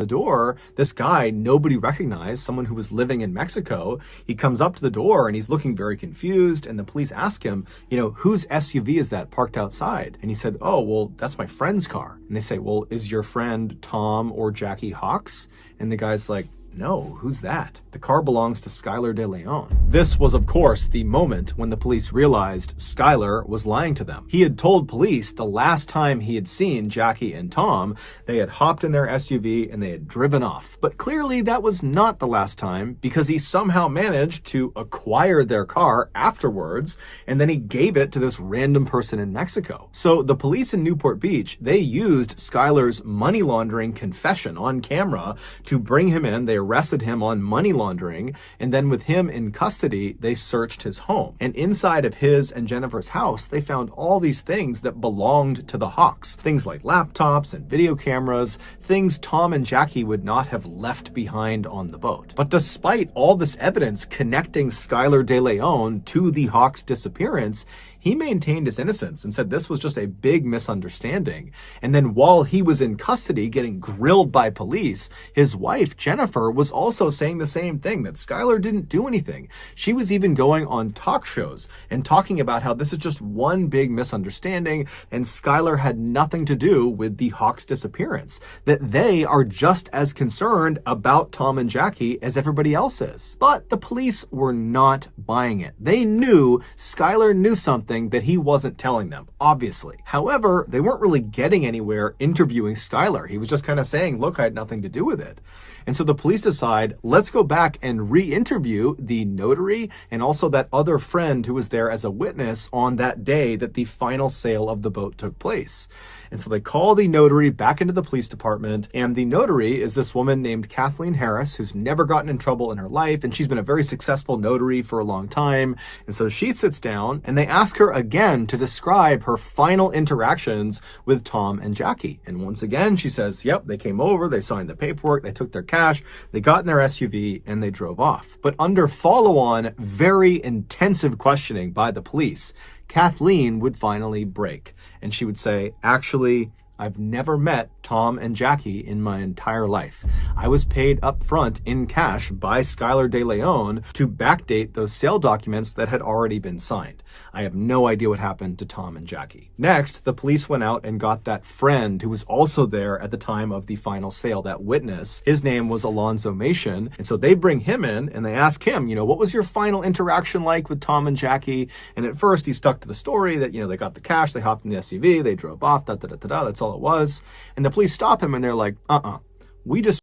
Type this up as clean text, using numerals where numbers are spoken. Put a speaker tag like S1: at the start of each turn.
S1: the door, this guy nobody recognized, someone who was living in Mexico, he comes up to the door and he's looking very confused, and the police ask him, whose SUV is that parked outside? And he said, oh, well, that's my friend's car. And they say, well, is your friend Tom or Jackie Hawks? And the guy's like, no, who's that? The car belongs to Skylar De Leon. This was, of course, the moment when the police realized Skylar was lying to them. He had told police the last time he had seen Jackie and Tom, they had hopped in their SUV and they had driven off. But clearly that was not the last time, because he somehow managed to acquire their car afterwards, and then he gave it to this random person in Mexico. So the police in Newport Beach, they used Skylar's money laundering confession on camera to bring him in. They arrested him on money laundering, and then with him in custody, they searched his home. And inside of his and Jennifer's house, they found all these things that belonged to the Hawks. Things like laptops and video cameras, things Tom and Jackie would not have left behind on the boat. But despite all this evidence connecting Skylar De Leon to the Hawks' disappearance, he maintained his innocence and said this was just a big misunderstanding. And then while he was in custody getting grilled by police, his wife, Jennifer, was also saying the same thing, that Skylar didn't do anything. She was even going on talk shows and talking about how this is just one big misunderstanding and Skylar had nothing to do with the Hawks' disappearance, that they are just as concerned about Tom and Jackie as everybody else is. But the police were not buying it. They knew Skylar knew something that he wasn't telling them, obviously. However, they weren't really getting anywhere interviewing Skylar. He was just kind of saying, look, I had nothing to do with it. And so the police decide, let's go back and re-interview the notary and also that other friend who was there as a witness on that day that the final sale of the boat took place. And so they call the notary back into the police department, and the notary is this woman named Kathleen Harris, who's never gotten in trouble in her life, and she's been a very successful notary for a long time. And so she sits down and they ask her again to describe her final interactions with Tom and Jackie. And once again, she says, yep, they came over, they signed the paperwork, they took their cash, they got in their SUV, and they drove off. But under follow-on, very intensive questioning by the police, Kathleen would finally break. And she would say, actually, I've never met Tom and Jackie in my entire life. I was paid up front in cash by Skylar De Leon to backdate those sale documents that had already been signed. I have no idea what happened to Tom and Jackie. Next, the police went out and got that friend who was also there at the time of the final sale, that witness. His name was Alonzo Mason. And so they bring him in and they ask him, what was your final interaction like with Tom and Jackie? And at first he stuck to the story that, they got the cash, they hopped in the SUV, they drove off, that's all it was. And the police stop him and they're like, we just